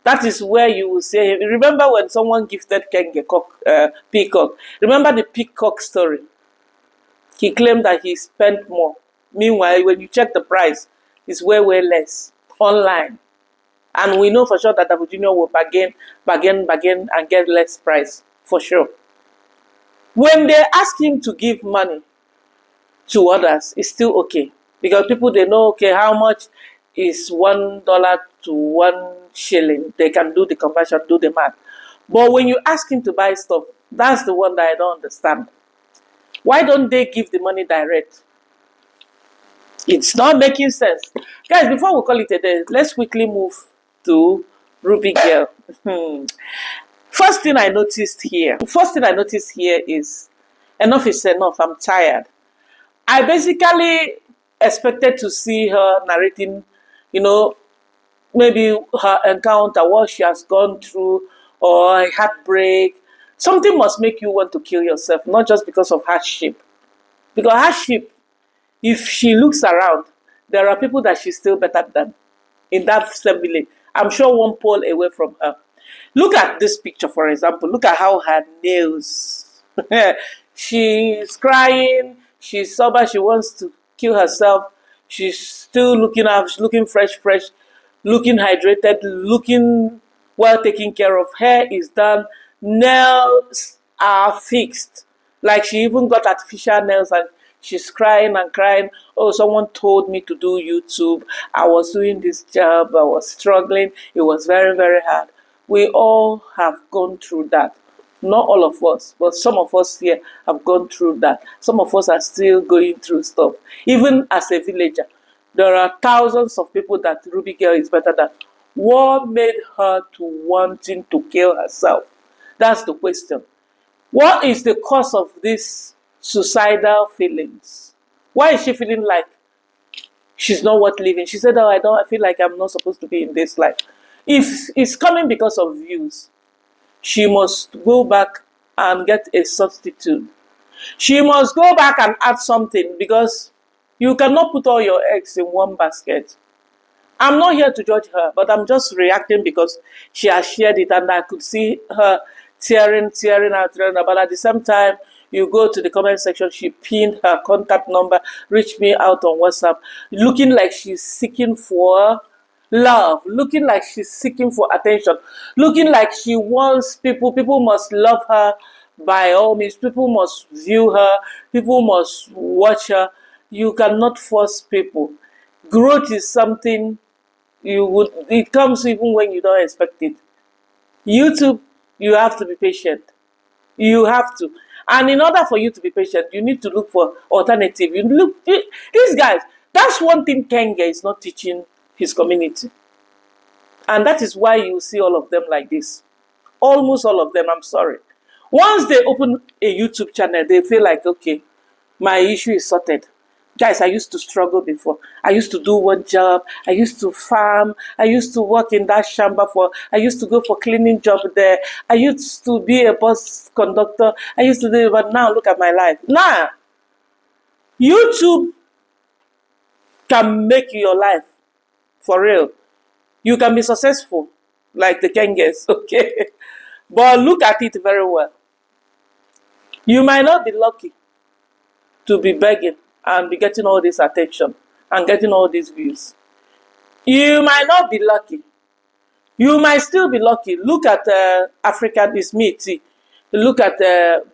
That is where you will say, remember when someone gifted Kenge peacock? Remember the peacock story? He claimed that he spent more. Meanwhile, when you check the price, it's way less online. And we know for sure that Dabo Jr. will bargain and get less price, for sure. When they ask him to give money to others, it's still okay. Because people, they know, okay, how much is $1 to 1 shilling. They can do the conversion, do the math. But when you ask him to buy stuff, that's the one that I don't understand. Why don't they give the money direct? It's not making sense. Guys, before we call it a day, let's quickly move to Ruby Girl. First thing I noticed here is enough is enough. I'm tired. I basically expected to see her narrating, maybe her encounter, what she has gone through, or a heartbreak. Something must make you want to kill yourself, not just because of hardship. Because hardship If she looks around, there are people that she's still better than in that same village. I'm sure one pole away from her. Look at this picture, for example. Look at how her nails. She's crying. She's sober. She wants to kill herself. She's still looking up. She's looking fresh, looking hydrated, looking well taken care of. Hair is done. Nails are fixed. Like she even got artificial nails and she's crying and crying. Oh, someone told me to do YouTube. I was doing this job. I was struggling. It was very, very hard. We all have gone through that. Not all of us, but some of us here have gone through that. Some of us are still going through stuff. Even as a villager, there are thousands of people that Ruby Girl is better than. What made her to wanting to kill herself? That's the question. What is the cause of these suicidal feelings? Why is she feeling like she's not worth living? She said, oh, I feel like I'm not supposed to be in this life. If it's coming because of views, she must go back and get a substitute. She must go back and add something because you cannot put all your eggs in one basket. I'm not here to judge her, but I'm just reacting because she has shared it and I could see her tearing out. But at the same time, you go to the comment section, she pinned her contact number, reach me out on WhatsApp, looking like she's seeking for love, looking like she's seeking for attention, looking like she wants people must love her by all means, people must view her, people must watch her. You cannot force people. Growth is something it comes even when you don't expect it. YouTube, you have to be patient. You have to. And in order for you to be patient, you need to look for alternative. These guys, that's one thing Kenge is not teaching his community. And that is why you see all of them like this. Almost all of them, I'm sorry. Once they open a YouTube channel, they feel like, okay, my issue is sorted. Guys, I used to struggle before. I used to do one job. I used to farm. I used to work in that shamba I used to go for cleaning job there. I used to be a bus conductor. I used to do it, but now look at my life. Now, YouTube can make your life for real. You can be successful like the Kenges, okay? But look at it very well. You might not be lucky to be begging and be getting all this attention and getting all these views. You might not be lucky. You might still be lucky. Look at Africa, this meat. Look at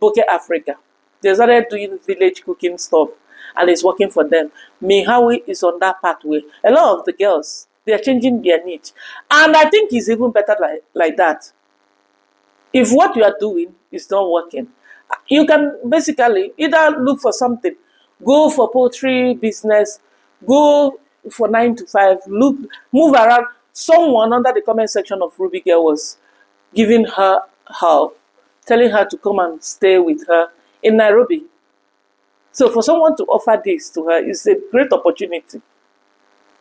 Bokeh Africa. They started doing village cooking stuff and it's working for them. Mihawi is on that pathway. A lot of the girls, they are changing their niche. And I think it's even better like that. If what you are doing is not working, you can basically either look for something, go for poultry business, go for 9 to 5, move around. Someone under the comment section of Ruby Girl was giving her help, telling her to come and stay with her in Nairobi. So for someone to offer this to her is a great opportunity.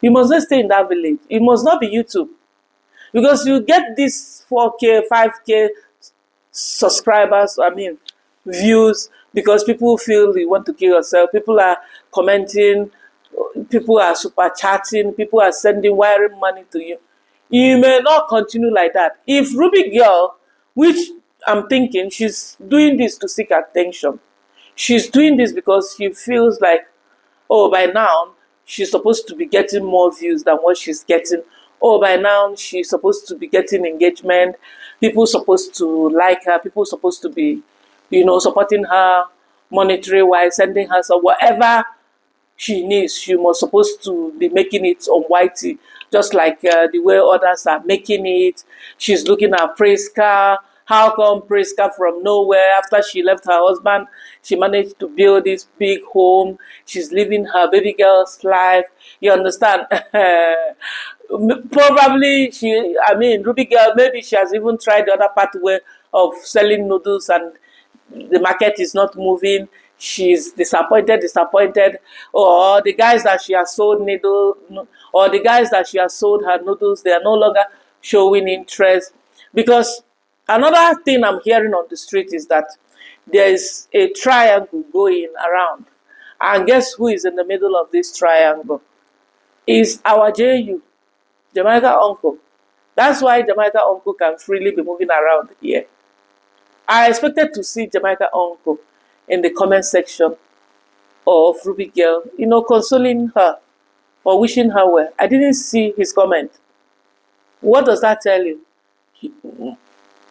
You must not stay in that village. It must not be YouTube. Because you get these 4K, 5K subscribers, views, because people feel you want to kill yourself. People are commenting, people are super chatting, people are sending wiring money to you. You may not continue like that. If Ruby Girl, which I'm thinking she's doing this to seek attention, she's doing this because she feels like, oh, by now she's supposed to be getting more views than what she's getting. Oh, by now she's supposed to be getting engagement. People supposed to like her. People supposed to be, supporting her monetary wise, sending her so whatever she needs. She was supposed to be making it on YT, just like the way others are making it. She's looking at Priska. How come Priska from nowhere, after she left her husband, she managed to build this big home. She's living her baby girl's life. You understand? Probably Ruby Girl, maybe she has even tried the other pathway of selling noodles and the market is not moving. She's disappointed, or the guys that she has sold her noodles, they are no longer showing interest. Because another thing I'm hearing on the street is that there is a triangle going around. And guess who is in the middle of this triangle? Is our JU, Jamaica uncle. That's why Jamaica uncle can freely be moving around here. I expected to see Jamaica uncle in the comment section of Ruby Girl, consoling her or wishing her well. I didn't see his comment. What does that tell you?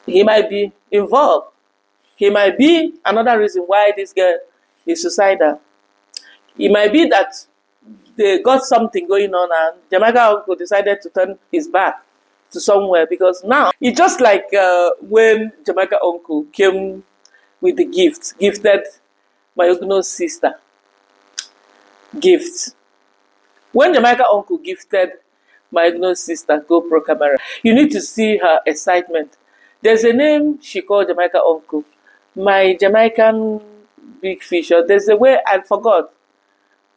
He might be involved. He might be another reason why this girl is suicidal. It might be that they got something going on and Jamaica uncle decided to turn his back to somewhere, because now it's just like when Jamaica uncle came with the gifted my Ogno's sister gifts. When Jamaica uncle gifted my Ogno's sister GoPro camera, you need to see her excitement. There's a name she called Jamaica uncle, my Jamaican big fish, or there's a way I forgot.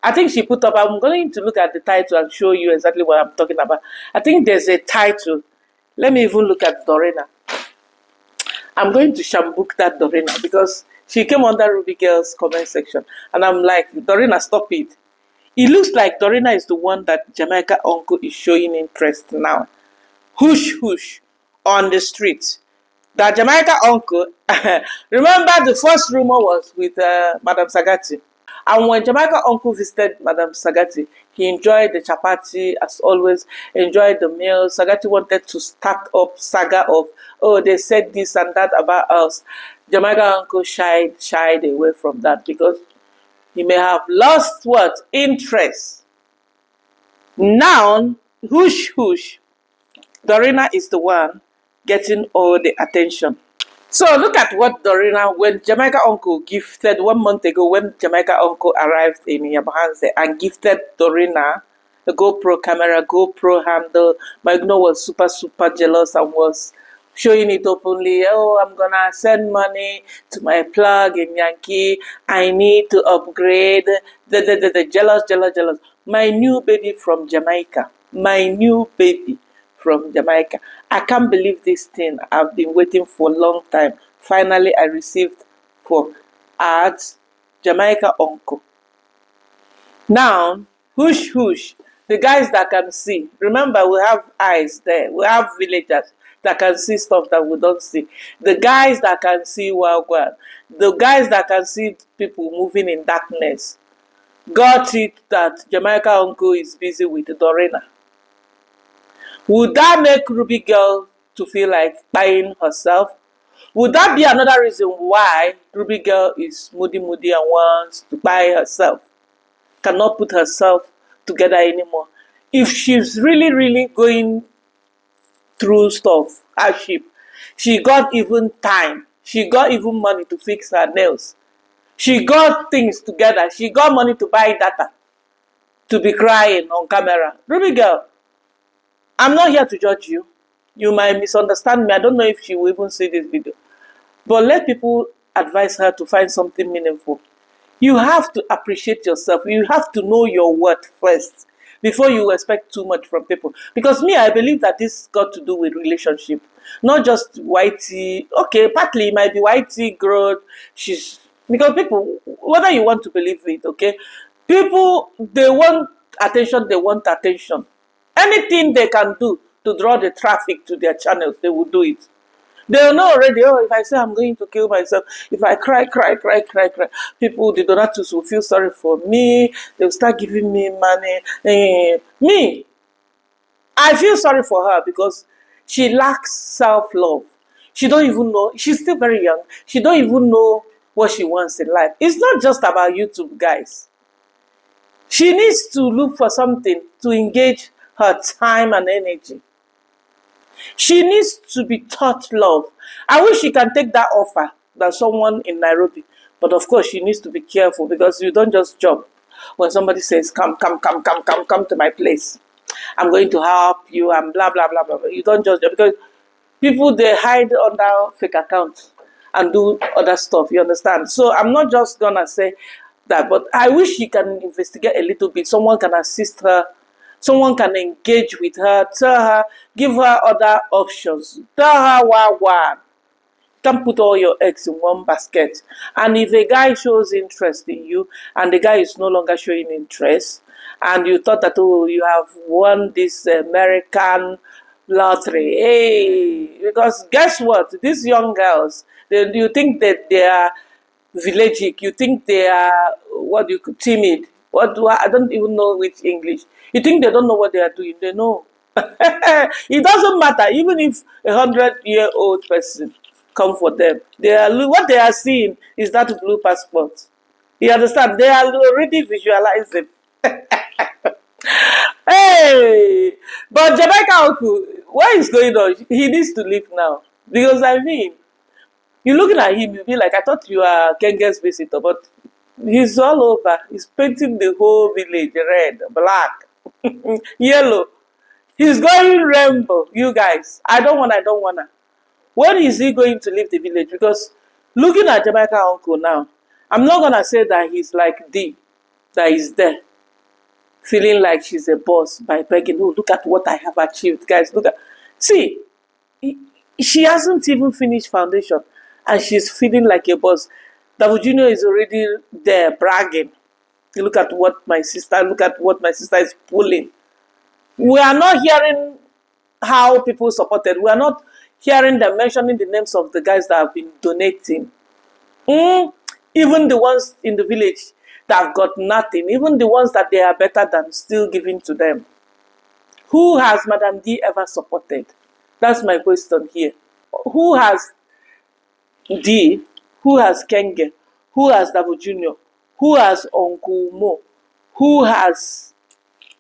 I think she put up, I'm going to look at the title and show you exactly what I'm talking about. I think there's a title. Let me even look at Dorina. I'm going to shambook that Dorina because she came under Ruby Girl's comment section. And I'm like, Dorina, stop it. It looks like Dorina is the one that Jamaica uncle is showing interest now. Hush, hush, on the street. That Jamaica uncle, remember the first rumor was with Madam Sagati. And when Jamaica uncle visited Madam Sagati, he enjoyed the chapati as always, enjoyed the meal. Sagati wanted to start up saga of, oh, they said this and that about us. Jamaica uncle shied away from that because he may have lost what? Interest. Now, hush, hush, Dorina is the one getting all the attention. So look at what Dorina, when Jamaica uncle gifted 1 month ago, when Jamaica uncle arrived in Yabahanse and gifted Dorina the GoPro camera, GoPro handle, Magno was super, super jealous and was showing it openly. Oh, I'm gonna send money to my plug in Yankee. I need to upgrade. The jealous. My new baby from Jamaica. I can't believe this thing. I've been waiting for a long time. Finally, I received for ads, Jamaica uncle. Now, hush, hush. The guys that can see. Remember, we have eyes there. We have villagers that can see stuff that we don't see. The guys that can see Wagwan. The guys that can see people moving in darkness. Got it that Jamaica uncle is busy with Dorina. Would that make Ruby Girl to feel like buying herself? Would that be another reason why Ruby Girl is moody and wants to buy herself? Cannot put herself together anymore. If she's really going through stuff, hardship, she got even time. She got even money to fix her nails. She got things together. She got money to buy data, to be crying on camera. Ruby Girl, I'm not here to judge you. You might misunderstand me. I don't know if she will even see this video. But let people advise her to find something meaningful. You have to appreciate yourself. You have to know your worth first before you expect too much from people. Because me, I believe that this got to do with relationship. Not just whitey. Okay, partly it might be whitey growth. Because people, whether you want to believe it, okay, people, they want attention. Anything they can do to draw the traffic to their channels, they will do it. They'll know already, oh, if I say I'm going to kill myself, if I cry, people, the donators will feel sorry for me. They'll start giving me money. Me, I feel sorry for her because she lacks self-love. She don't even know. She's still very young. She don't even know what she wants in life. It's not just about YouTube, guys. She needs to look for something to engage her time and energy. She needs to be taught love. I wish she can take that offer that someone in Nairobi. But of course, she needs to be careful because you don't just jump when somebody says, come to my place. I'm going to help you and blah, blah, blah, blah. You don't just jump because people, they hide under fake accounts and do other stuff. You understand? So I'm not just going to say that, but I wish she can investigate a little bit. Someone can assist her. Someone can engage with her, tell her, give her other options. Tell her why. can't put all your eggs in one basket. And if a guy shows interest in you and the guy is no longer showing interest, and you thought that, oh, you have won this American lottery, hey, because guess what? These young girls, you think that they are villagic, you think they are, timid. I don't even know which English. You think they don't know what they are doing. They know. It doesn't matter, even if 100-year-old person come for them. What they are seeing is that blue passport. You understand? They are already visualizing. Hey, but Jamaican uncle, what is going on? He needs to leave now. Because I mean, you're looking at him, you'll be like, I thought you are Kenge's visitor, but he's all over. He's painting the whole village red, black, yellow. He's going rainbow, you guys. I don't wanna. When is he going to leave the village? Because looking at Jamaican uncle now, I'm not gonna say that he's like D, that is there, feeling like she's a boss by begging, oh, look at what I have achieved. Guys, look at, see, she hasn't even finished foundation and she's feeling like a boss. Davu Jr. is already there bragging. Look at what my sister is pulling. We are not hearing how people supported. We are not hearing them mentioning the names of the guys that have been donating. Even the ones in the village that have got nothing, even the ones that they are better than, still giving to them. Who has Madam D ever supported? That's my question here. Who has D? Who has Kenge? Who has Davu Jr.? Who has Uncle Mo? Who has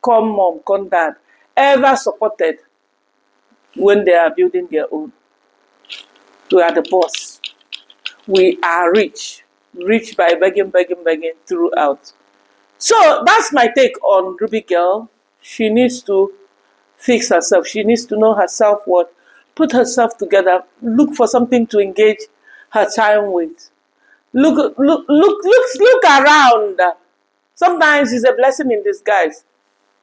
Mom, Dad ever supported when they are building their own? We are the boss. We are rich by begging throughout. So that's my take on Ruby Girl. She needs to fix herself. She needs to know her self-worth, put herself together, look for something to engage her time with. Look around. Sometimes it's a blessing in disguise.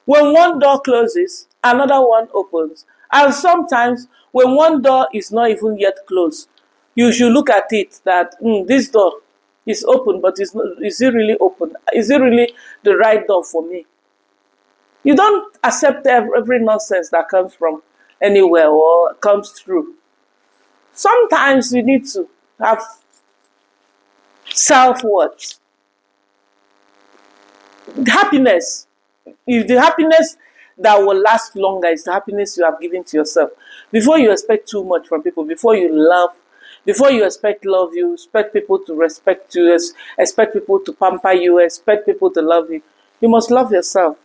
When one door closes, another one opens. And sometimes when one door is not even yet closed, you should look at it that this door is open, but is it really open? Is it really the right door for me? You don't accept every nonsense that comes from anywhere or comes through. Sometimes you need to have self-worth. Happiness. If the happiness that will last longer is the happiness you have given to yourself. Before you expect too much from people, before you expect love, you expect people to respect you, expect people to pamper you, expect people to love you. You must love yourself.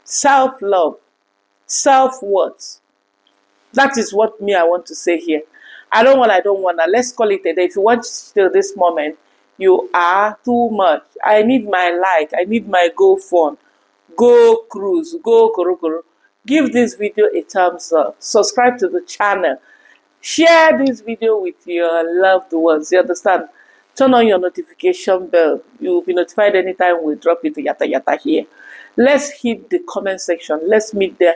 Self-love. Self-worth. That is what I want to say here. I don't wanna. Let's call it a day. If you watch till this moment, you are too much. I need my like. I need my go fun. Go cruise. Go koro. Give this video a thumbs up. Subscribe to the channel. Share this video with your loved ones. You understand? Turn on your notification bell. You will be notified anytime we drop it yata here. Let's hit the comment section. Let's meet there.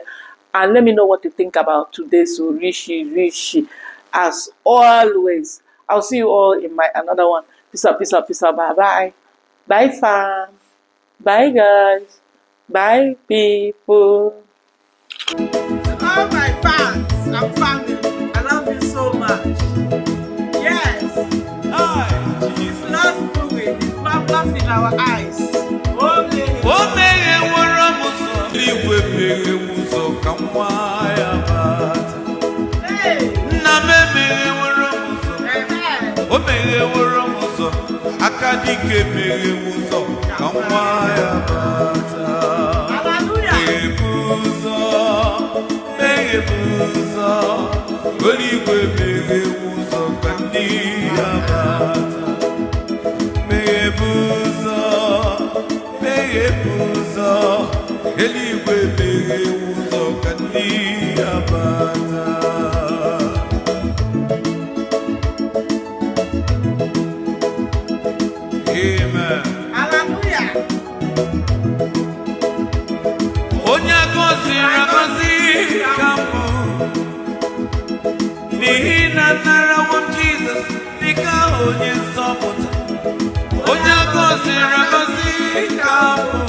And let me know what you think about today's Rishi. As always, I'll see you all in my another one. Peace out. Bye. Bye, fam. Bye, guys. Bye, people. To all my fans and family, I love you so much. Yes. Hi. It's last movie. It's marvelous in our eyes. Akadike mere wuzo kamwaya bata. Meyebuzo Oligwe mere wuzo kandiya bata. Meyebuzo Eligwe mere wuzo kandiya bata. Jesus. Jesus, dịka onye nzọpụta, onye gọziri agọzi ka bụ.